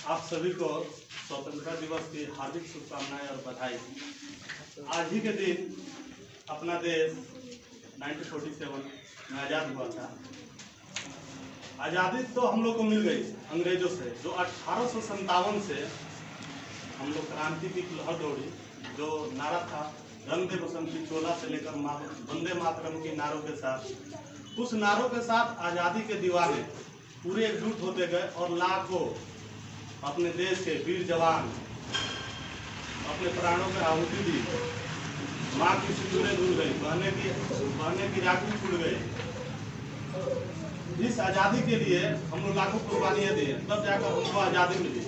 आप सभी को स्वतंत्रता दिवस की हार्दिक शुभकामनाएं और बधाई। आज ही के दिन अपना देश 1947 में आज़ाद हुआ था। आज़ादी तो हम लोग को मिल गई अंग्रेजों से, जो 1857 से हम लोग क्रांति की लहर दौड़ी। जो नारा था रंग दे बसंती चोला से लेकर वंदे मातरम की नारों के साथ, उस नारों के साथ आज़ादी के दीवाने पूरे एकजुट होते गए और लाखों अपने देश के वीर जवान अपने प्राणों में आहुति दी। माँ की सिंदूरें धुल गई, बहने की राखी छूट गई। इस आज़ादी के लिए हम लोग लाखों कुर्बानियाँ दी, तब जाकर हमको आज़ादी मिली।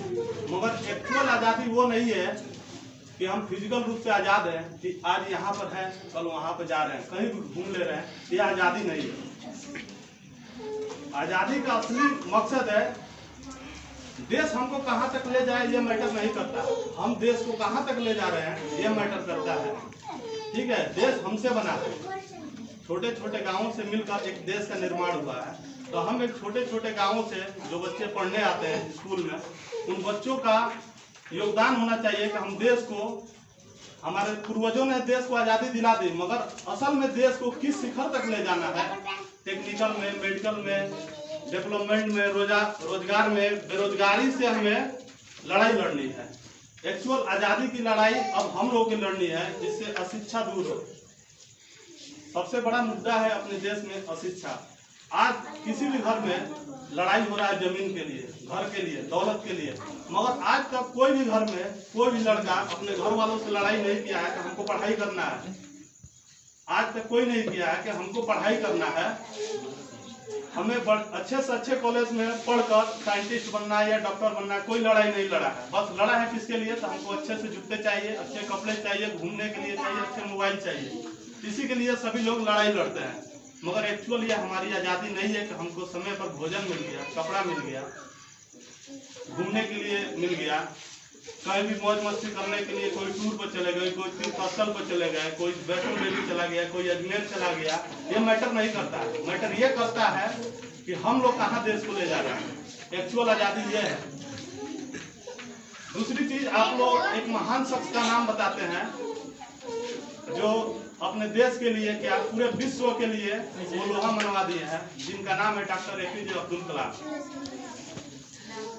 मगर एक्चुअल आज़ादी वो नहीं है कि हम फिजिकल रूप से आज़ाद हैं कि आज यहाँ पर हैं कल वहाँ पर जा रहे हैं, कहीं भी घूम ले रहे हैं। ये आज़ादी नहीं है। आज़ादी का असली मकसद है देश हमको कहाँ तक ले जाए ये मैटर नहीं करता, हम देश को कहाँ तक ले जा रहे हैं ये मैटर करता है। ठीक है, देश हमसे बना है। छोटे छोटे गांवों से मिलकर एक देश का निर्माण हुआ है। तो हम एक छोटे छोटे गांवों से जो बच्चे पढ़ने आते हैं स्कूल में, उन बच्चों का योगदान होना चाहिए कि हम देश को, हमारे पूर्वजों ने देश को आज़ादी दिला दी, मगर असल में देश को किस शिखर तक ले जाना है, टेक्निकल में, मेडिकल में, डेवलपमेंट में, रोजगार में, बेरोजगारी से हमें लड़ाई लड़नी है। एक्चुअल आज़ादी की लड़ाई अब हम लोगों की लड़नी है, जिससे अशिक्षा दूर हो। सबसे बड़ा मुद्दा है अपने देश में अशिक्षा। आज किसी भी घर में लड़ाई हो रहा है जमीन के लिए, घर के लिए, दौलत के लिए, मगर आज तक कोई भी घर में कोई भी लड़का अपने घर वालों से लड़ाई नहीं किया है कि हमको पढ़ाई करना है। आज तक कोई नहीं किया है कि हमको पढ़ाई करना है, हमें अच्छे से अच्छे कॉलेज में पढ़कर साइंटिस्ट बनना है या डॉक्टर बनना है। कोई लड़ाई नहीं लड़ा है। बस लड़ा है किसके लिए? तो हमको अच्छे से जूते चाहिए, अच्छे कपड़े चाहिए, घूमने के लिए चाहिए, अच्छे मोबाइल चाहिए। इसी के लिए सभी लोग लड़ाई लड़ते हैं। मगर एक्चुअल ये हमारी आज़ादी नहीं है कि हमको समय पर भोजन मिल गया, कपड़ा मिल गया, घूमने के लिए मिल गया, कहीं भी मौज मस्ती करने के लिए कोई टूर पर चले गए, कोई तीर्थस्थल पर चले गए, कोई वैष्णो देवी चला गया, कोई अजमेर चला गया। ये मैटर नहीं करता है। मैटर ये करता है कि हम लोग कहाँ देश को ले जा रहे हैं। एक्चुअल आज़ादी ये है। दूसरी चीज, आप लोग एक महान शख्स का नाम बताते हैं जो अपने देश के लिए, क्या पूरे विश्व के लिए वो लोहा मनवा दिए हैं, जिनका नाम है डॉक्टर APJ अब्दुल कलाम।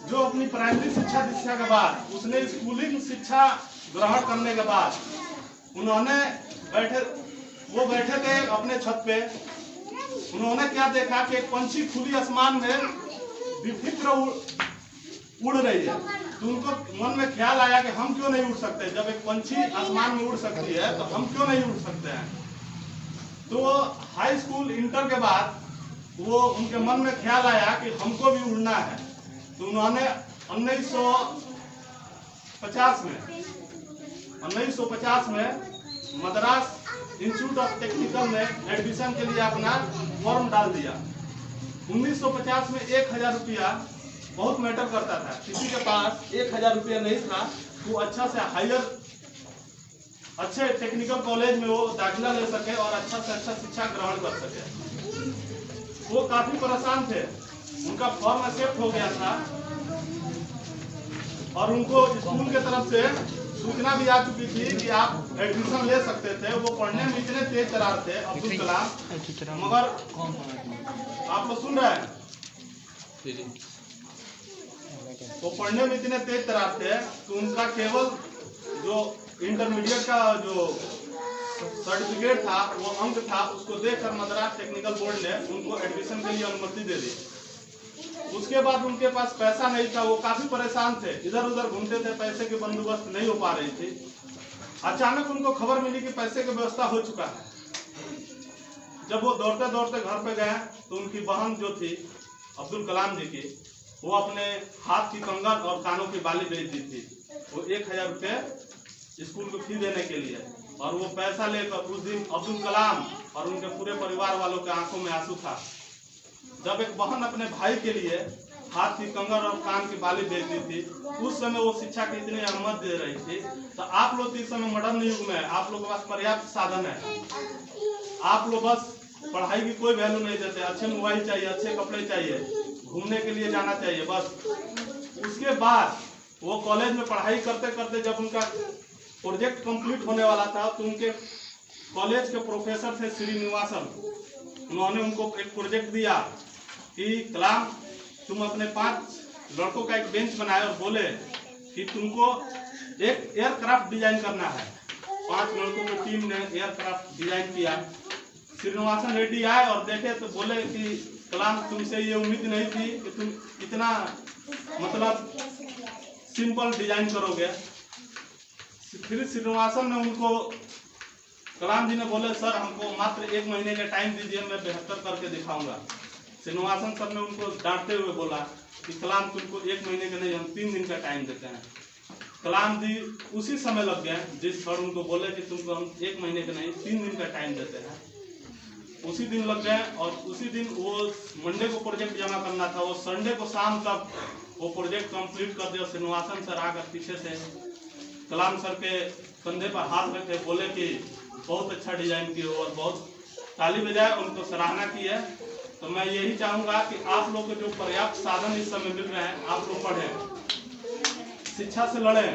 जो अपनी प्राइमरी शिक्षा के बाद, उसने स्कूलिंग शिक्षा ग्रहण करने के बाद, उन्होंने बैठे थे अपने छत पे। उन्होंने क्या देखा कि एक पंछी खुली आसमान में विचित्र उड़ रही है। तो उनको मन में ख्याल आया कि हम क्यों नहीं उड़ सकते। जब एक पंछी आसमान में उड़ सकती है तो हम क्यों नहीं उड़ सकते हैं। तो हाई स्कूल इंटर के बाद वो उनके मन में ख्याल आया कि हमको भी उड़ना है। तो उन्होंने 1950 में मद्रास इंस्टीट्यूट ऑफ टेक्निकल में एडमिशन के लिए अपना फॉर्म डाल दिया। 1950 में 1000 रुपया बहुत मैटर करता था। किसी के पास 1000 रुपया नहीं था, वो अच्छा से अच्छे टेक्निकल कॉलेज में वो दाखिला ले सके और अच्छा से अच्छा शिक्षा ग्रहण कर सके। वो काफी परेशान थे। उनका फॉर्म एक्सेप्ट हो गया था और उनको स्कूल के तरफ से सूचना भी आ चुकी थी कि आप एडमिशन ले सकते थे। वो पढ़ने में इतने तेज तरार थे अब्दुल कलाम, मगर आप लोग सुन रहे हैं, वो पढ़ने में इतने तेज तरार थे तो उनका केवल जो इंटरमीडिएट का जो सर्टिफिकेट था, वो अंक था, उसको देखकर मद्रास टेक्निकल बोर्ड ने उनको एडमिशन के लिए अनुमति दे दी। उसके बाद उनके पास पैसा नहीं था। वो काफी परेशान थे, इधर उधर घूमते थे, पैसे की बंदोबस्त नहीं हो पा रही थी। अचानक उनको खबर मिली कि पैसे की व्यवस्था हो चुका है। जब वो दौड़ते दौड़ते घर पे गए तो उनकी बहन जो थी अब्दुल कलाम जी की, वो अपने हाथ की कंगन और कानों की बाली बेच दी थी। वो 1000 रुपये स्कूल को फी देने के लिए, और वो पैसा लेकर उस दिन अब्दुल कलाम और उनके पूरे परिवार वालों के आंखों में आंसू था। जब एक बहन अपने भाई के लिए हाथ की कंगन और कान की बाली बेचती थी, उस समय वो शिक्षा की इतनी अहमियत दे रही थी। तो आप लोग इस समय मॉडर्न युग में, आप लोग के पास पर्याप्त साधन है, आप लोग बस पढ़ाई की कोई वैल्यू नहीं देते। अच्छे मोबाइल चाहिए, अच्छे कपड़े चाहिए, घूमने के लिए जाना चाहिए, बस। उसके बाद वो कॉलेज में पढ़ाई करते करते जब उनका प्रोजेक्ट कंप्लीट होने वाला था तो उनके कॉलेज के प्रोफेसर थे श्रीनिवासन, उन्होंने उनको एक प्रोजेक्ट दिया कि कलाम तुम अपने 5 लड़कों का एक बेंच बनाए और बोले कि तुमको एक एयरक्राफ्ट डिजाइन करना है। 5 लड़कों की टीम ने एयरक्राफ्ट डिजाइन किया। श्रीनिवासन रेड्डी आए और देखे तो बोले कि कलाम तुमसे ये उम्मीद नहीं थी कि तुम इतना मतलब सिंपल डिजाइन करोगे। फिर श्रीनिवासन ने उनको, कलाम जी ने बोले सर हमको मात्र 1 महीने का टाइम दीजिए, मैं बेहतर करके दिखाऊंगा। श्रीनिवासन सर ने उनको डांटते हुए बोला कि कलाम तुमको 1 महीने का नहीं, हम 3 दिन का टाइम देते हैं। कलाम जी उसी समय लग गए जिस सर उनको बोले कि तुमको हम 1 महीने का नहीं 3 दिन का टाइम देते हैं, उसी दिन लग गए। और उसी दिन वो मंडे को प्रोजेक्ट जमा करना था, वो संडे को शाम तक वो प्रोजेक्ट कंप्लीट कर दिया। श्रीनिवासन सर आकर पीछे से कलाम सर के कंधे पर हाथ रखे, बोले कि बहुत अच्छा डिजाइन किए और बहुत ताली बजाए, उनको सराहना की है। तो मैं यही चाहूंगा कि आप लोग को जो पर्याप्त साधन इस समय मिल रहे हैं, आप लोग पढ़ें, शिक्षा से लड़ें,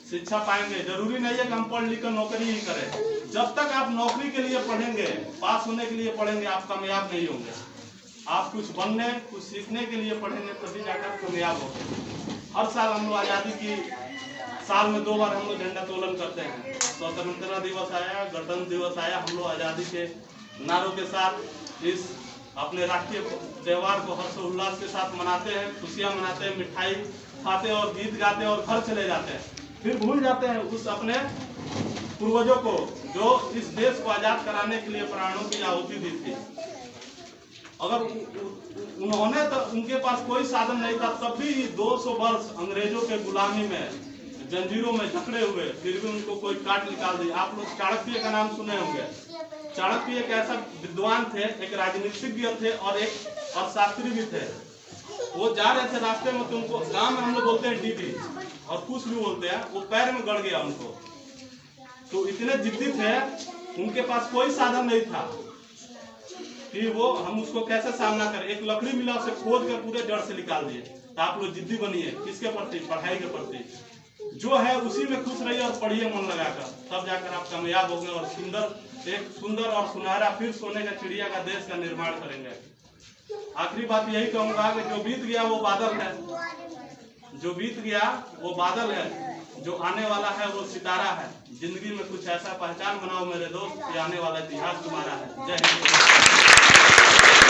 शिक्षा पाएंगे। जरूरी नहीं है कि हम पढ़ लिख कर नौकरी ही करें। जब तक आप नौकरी के लिए पढ़ेंगे, पास होने के लिए पढ़ेंगे, आप कामयाब नहीं होंगे। आप कुछ बनने, कुछ सीखने के लिए पढ़ेंगे, तभी जाकर कामयाब होंगे। हर साल हम लोग आज़ादी की साल में 2 बार हम लोग झंडा तोलन करते हैं। स्वतंत्रता दिवस आया, गणतंत्र दिवस आया, हम लोग आज़ादी के नारों के साथ इस अपने राष्ट्रीय त्योहार को हर्षोल्लास के साथ मनाते हैं, खुशियां मनाते हैं, मिठाई खाते हैं और गीत गाते हैं और घर चले जाते हैं। फिर भूल जाते हैं उस अपने पूर्वजों को जो इस देश को आजाद कराने के लिए प्राणों की आहुति दी थी। अगर उन्होंने तो उनके पास कोई साधन नहीं था, तब भी 200 वर्ष अंग्रेजों के गुलामी में जंजीरों में जकड़े हुए, फिर भी उनको कोई काट निकाल दिया। आप लोग चाणक्य का नाम सुने होंगे। चाणक्य एक ऐसा विद्वान थे, एक राजनीतिज्ञ थे और शास्त्री भी थे। वो जा रहे थे रास्ते में, तो उनको गांव में हम लोग बोलते हैं डीडी और कुछ भी बोलते हैं, वो पैर में गड़ गया उनको। तो इतने जिद्दी थे, उनके पास कोई साधन नहीं था कि वो हम उसको कैसे सामना करें। एक लकड़ी मिला, उसे खोद कर पूरे जड़ से निकाल दिए। तो आप लोग जिद्दी बनिए, किसके प्रति? पढ़ाई के प्रति। जो है उसी में खुश रहिए और पढ़िए मन लगाकर, तब जाकर आप कामयाब होंगे और एक सुंदर और सुनहरा फिर सोने का चिड़िया का देश का निर्माण करेंगे। आखिरी बात यही कहूंगा कि जो बीत गया वो बादल है, जो बीत गया वो बादल है, जो आने वाला है वो सितारा है। जिंदगी में कुछ ऐसा पहचान बनाओ मेरे दोस्त, ये आने वाला इतिहास तुम्हारा है। जय हिंद।